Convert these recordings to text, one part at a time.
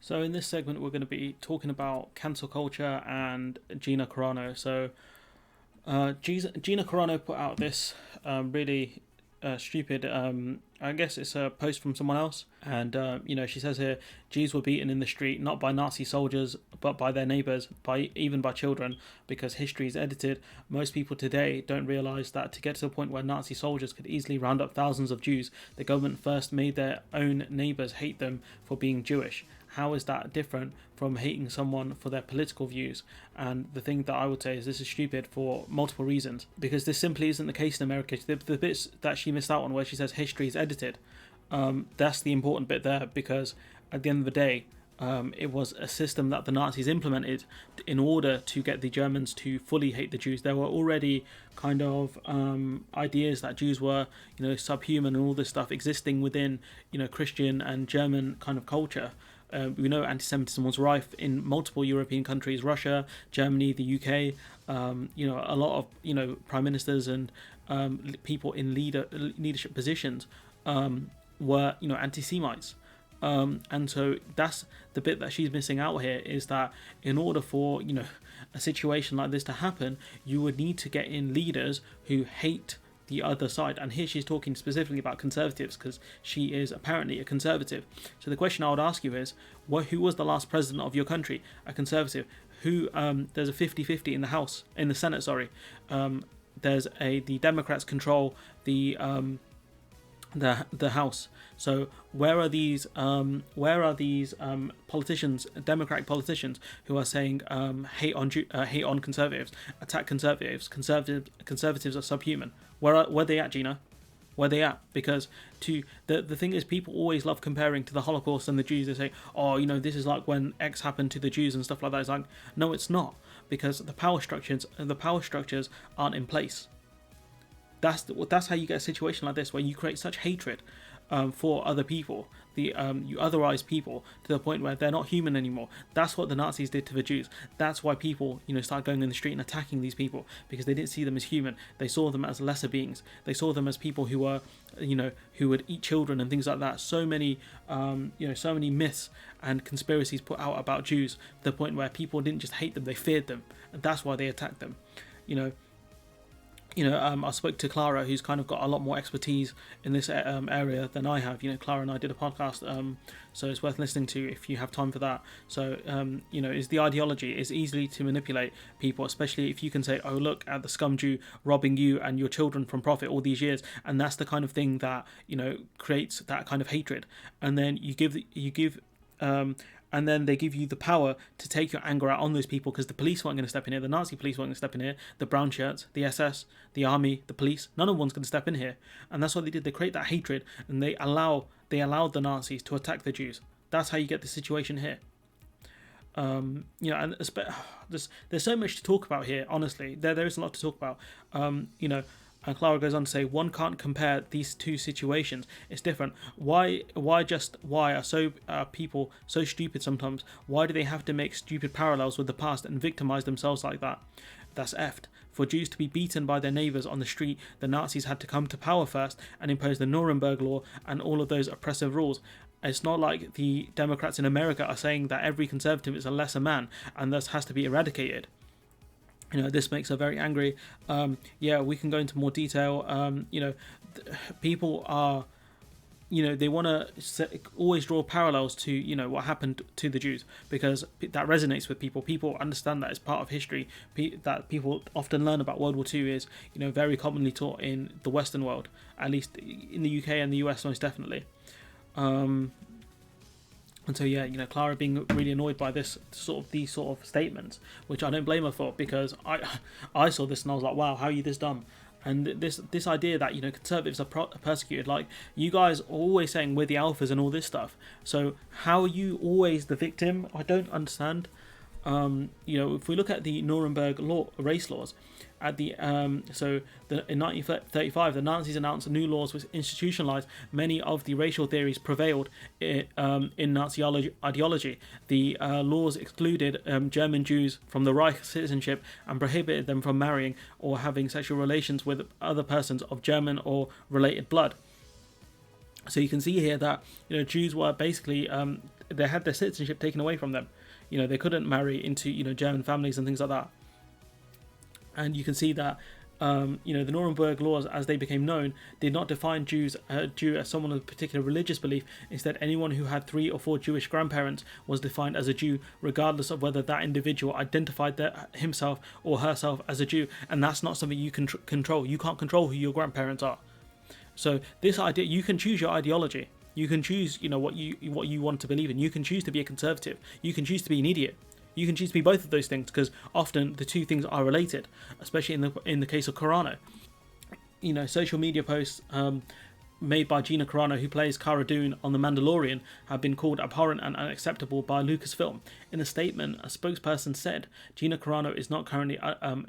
So in this segment, we're going to be talking about cancel culture and Gina Carano. Gina Carano put out this really stupid. I guess it's a post from someone else, and she says here, Jews were beaten in the street not by Nazi soldiers but by their neighbours, even by children, because history is edited. Most people today don't realise that to get to the point where Nazi soldiers could easily round up thousands of Jews, the government first made their own neighbours hate them for being Jewish. How is that different from hating someone for their political views? And the thing that I would say is this is stupid for multiple reasons, because this simply isn't the case in America. The bits that she missed out on where she says history is edited, that's the important bit there, because at the end of the day, it was a system that the Nazis implemented in order to get the Germans to fully hate the Jews. There were already kind of ideas that Jews were, subhuman and all this stuff existing within, Christian and German kind of culture. We know anti-Semitism was rife in multiple European countries: Russia, Germany, the UK. A lot of prime ministers and people in leadership positions were anti-Semites. And so that's the bit that she's missing out here, is that in order for a situation like this to happen, you would need to get in leaders who hate the other side. And here she's talking specifically about conservatives, because she is apparently a conservative. So the question I would ask you is, who was the last president of your country? A conservative. Who there's a 50-50 in the Senate. The Democrats control the House. So where are these politicians, Democratic politicians, who are saying hate on conservatives, attack conservatives? Conservatives are subhuman. Where they at, Gina? Where they at? Because the thing is, people always love comparing to the Holocaust and the Jews. They say, this is like when X happened to the Jews and stuff like that. It's like, no, it's not, because the power structures aren't in place. That's how you get a situation like this, where you create such hatred for other people. You otherize people to the point where they're not human anymore. That's what the Nazis did to the Jews. That's why people, started going in the street and attacking these people, because they didn't see them as human. They saw them as lesser beings. They saw them as people who were, who would eat children and things like that. So many myths and conspiracies put out about Jews, to the point where people didn't just hate them, they feared them, and that's why they attacked them. I spoke to Clara, who's kind of got a lot more expertise in this area than I have. Clara and I did a podcast, so it's worth listening to if you have time for that. So, is the ideology is easily to manipulate people, especially if you can say, oh, look at the scum Jew robbing you and your children from profit all these years, and that's the kind of thing that creates that kind of hatred. And then and then they give you the power to take your anger out on those people, because the police weren't going to step in here, the Nazi police weren't going to step in here, the brown shirts, the SS, the army, the police, none of one's going to step in here. And that's what they did. They create that hatred, and they allowed the Nazis to attack the Jews. That's how you get the situation here. And there's so much to talk about here. Honestly, there is a lot to talk about. And Clara goes on to say, one can't compare these two situations. It's different. Why are people so stupid sometimes? Why do they have to make stupid parallels with the past and victimize themselves like that? That's effed. For Jews to be beaten by their neighbours on the street, the Nazis had to come to power first and impose the Nuremberg Law and all of those oppressive rules. It's not like the Democrats in America are saying that every conservative is a lesser man and thus has to be eradicated. This makes her very angry. We can go into more detail. People are, they want to always draw parallels to, what happened to the Jews, because that resonates with people. People understand that it's part of history. That people often learn about World War II is, very commonly taught in the Western world, at least in the UK and the US most definitely. And so Clara being really annoyed by these sort of statements, which I don't blame her for, because I saw this and I was like, wow, how are you this dumb? And this idea that conservatives are persecuted, like, you guys are always saying we're the alphas and all this stuff. So how are you always the victim? I don't understand. If we look at the Nuremberg race laws, in 1935, the Nazis announced new laws which institutionalized many of the racial theories prevailed in Nazi ideology. The laws excluded German Jews from the Reich citizenship and prohibited them from marrying or having sexual relations with other persons of German or related blood. So you can see here that Jews were basically they had their citizenship taken away from them. They couldn't marry into German families and things like that. And you can see that the Nuremberg laws, as they became known, did not define Jew as someone of a particular religious belief. Instead, anyone who had 3 or 4 Jewish grandparents was defined as a Jew, regardless of whether that individual identified himself or herself as a Jew. And that's not something you can control. You can't control who your grandparents are. So this idea, you can choose your ideology. You can choose, what you want to believe in. You can choose to be a conservative. You can choose to be an idiot. You can choose to be both of those things, because often the two things are related, especially in the case of Carano. Social media posts made by Gina Carano, who plays Cara Dune on The Mandalorian, have been called abhorrent and unacceptable by Lucasfilm. In a statement, a spokesperson said Gina Carano is not currently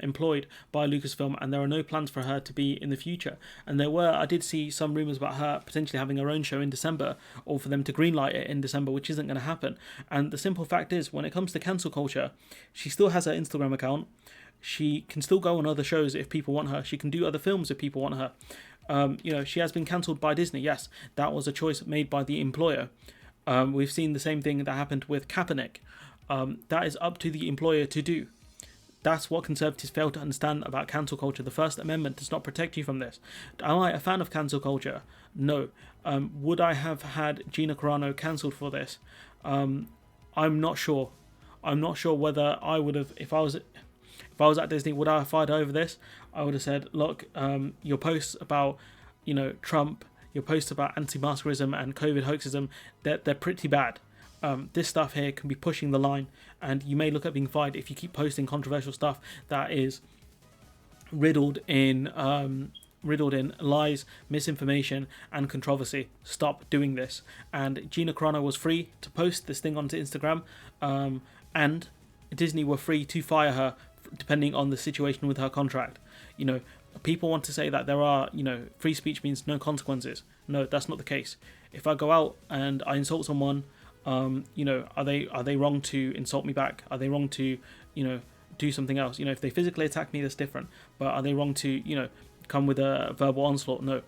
employed by Lucasfilm, and there are no plans for her to be in the future. And I did see some rumours about her potentially having her own show in December, or for them to greenlight it in December, which isn't going to happen. And the simple fact is, when it comes to cancel culture, she still has her Instagram account. She can still go on other shows if people want her. She can do other films if people want her. She has been cancelled by Disney. Yes, that was a choice made by the employer. We've seen the same thing that happened with Kaepernick. That is up to the employer to do. That's what conservatives fail to understand about cancel culture. The First Amendment does not protect you from this. Am I a fan of cancel culture? No. Would I have had Gina Carano cancelled for this? I'm not sure. I'm not sure whether I would have, if I was at Disney, would I have fired over this? I would have said, look, your posts about, Trump, your posts about anti-maskerism and COVID hoaxism, they're pretty bad. This stuff here can be pushing the line, and you may look at being fired if you keep posting controversial stuff that is riddled in lies, misinformation, and controversy. Stop doing this. And Gina Carano was free to post this thing onto Instagram, and Disney were free to fire her depending on the situation with her contract. People want to say that there are, free speech means no consequences. No, that's not the case. If I go out and I insult someone, are they wrong to insult me back? Are they wrong to, do something else? If they physically attack me, that's different. But are they wrong to, come with a verbal onslaught? No.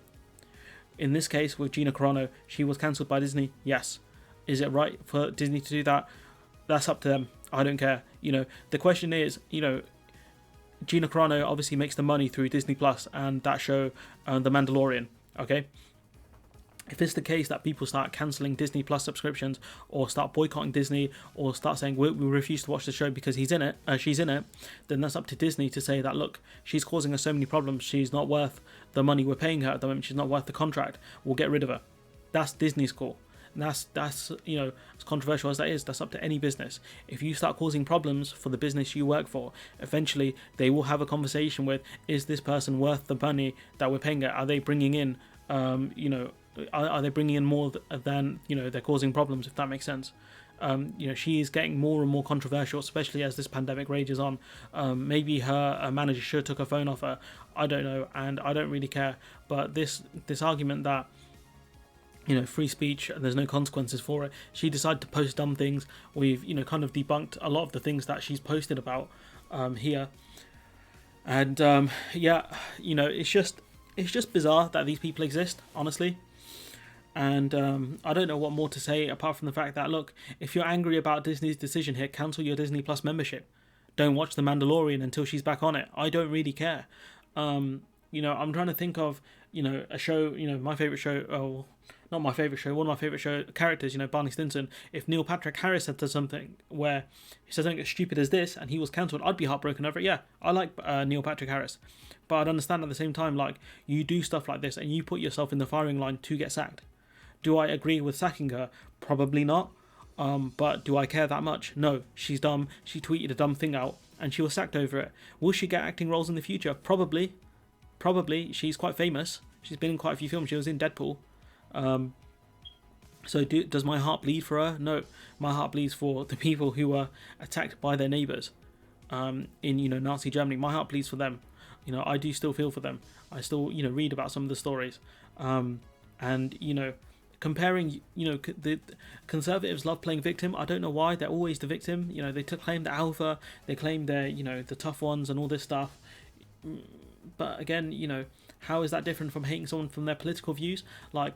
In this case, with Gina Carano, she was cancelled by Disney. Yes. Is it right for Disney to do that? That's up to them. I don't care. The question is, Gina Carano obviously makes the money through Disney Plus and that show, The Mandalorian. Okay. If it's the case that people start cancelling Disney Plus subscriptions, or start boycotting Disney, or start saying we refuse to watch the show because she's in it, then that's up to Disney to say that, look, she's causing us so many problems. She's not worth the money we're paying her at the moment. She's not worth the contract. We'll get rid of her. That's Disney's call. And that's as controversial as that is, that's up to any business. If you start causing problems for the business you work for, eventually they will have a conversation with, is this person worth the money that we're paying her? Are they bringing in, are they bringing in more than, they're causing problems, if that makes sense? She is getting more and more controversial, especially as this pandemic rages on. Maybe her manager should have took her phone off her. I don't know, and I don't really care. But this argument that, free speech and there's no consequences for it. She decided to post dumb things. We've, kind of debunked a lot of the things that she's posted about here. And it's just bizarre that these people exist, honestly. And I don't know what more to say apart from the fact that, look, if you're angry about Disney's decision here, cancel your Disney Plus membership. Don't watch The Mandalorian until she's back on it. I don't really care. I'm trying to think of, a show, my favourite show, not my favourite show, one of my favourite show characters, Barney Stinson. If Neil Patrick Harris had said something where he said something as stupid as this and he was cancelled, I'd be heartbroken over it. Yeah, I like Neil Patrick Harris. But I'd understand at the same time, like, you do stuff like this and you put yourself in the firing line to get sacked. Do I agree with sacking her? Probably not. But do I care that much? No. She's dumb. She tweeted a dumb thing out and she was sacked over it. Will she get acting roles in the future? Probably. She's quite famous. She's been in quite a few films. She was in Deadpool. Does my heart bleed for her? No. My heart bleeds for the people who were attacked by their neighbours in Nazi Germany. My heart bleeds for them. I do still feel for them. I still read about some of the stories. Comparing, the conservatives love playing victim. I don't know why. They're always the victim. They claim the alpha. They claim they're, the tough ones and all this stuff. But again, how is that different from hating someone from their political views? Like,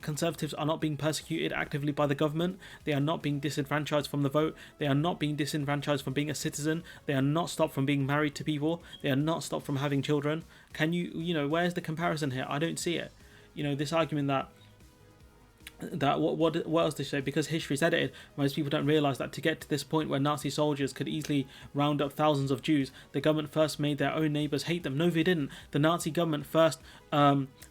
conservatives are not being persecuted actively by the government. They are not being disenfranchised from the vote. They are not being disenfranchised from being a citizen. They are not stopped from being married to people. They are not stopped from having children. Can where's the comparison here? I don't see it. This argument that what else did she say? Because history's edited, most people don't realise that to get to this point where Nazi soldiers could easily round up thousands of Jews, the government first made their own neighbours hate them. No, they didn't. The Nazi government first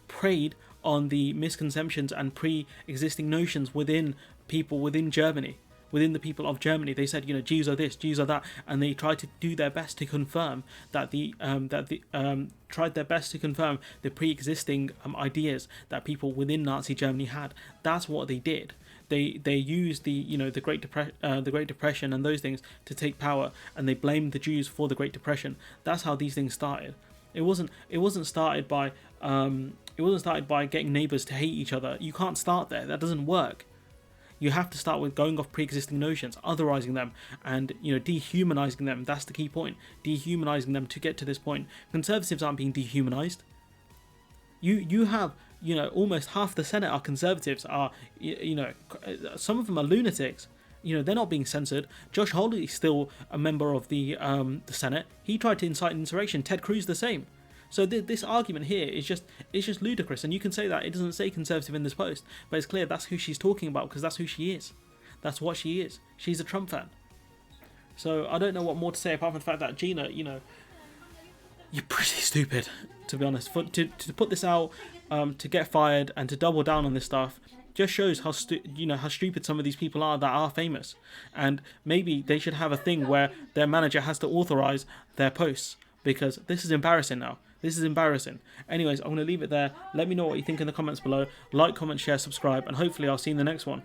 preyed on the misconceptions and pre-existing notions within people within Germany. Within the people of Germany, they said, Jews are this, Jews are that, and they tried to do their best to confirm that the pre-existing ideas that people within Nazi Germany had. That's what they did. They used the Great Depression and those things to take power, and they blamed the Jews for the Great Depression. That's how these things started. It wasn't started by getting neighbours to hate each other. You can't start there. That doesn't work. You have to start with going off pre-existing notions, otherizing them, and dehumanizing them. That's the key point. Dehumanizing them to get to this point. Conservatives aren't being dehumanized. You have almost half the Senate are conservatives. Some of them are lunatics. They're not being censored. Josh Hawley's still a member of the Senate. He tried to incite insurrection. Ted Cruz the same. So this argument here is just ludicrous, and you can say that it doesn't say conservative in this post, but it's clear that's who she's talking about because that's who she is. That's what she is. She's a Trump fan. So I don't know what more to say apart from the fact that Gina, you're pretty stupid, to be honest. To put this out, to get fired and to double down on this stuff just shows how stupid some of these people are that are famous, and maybe they should have a thing where their manager has to authorize their posts because this is embarrassing now. This is embarrassing. Anyways, I'm going to leave it there. Let me know what you think in the comments below. Like, comment, share, subscribe, and hopefully I'll see you in the next one.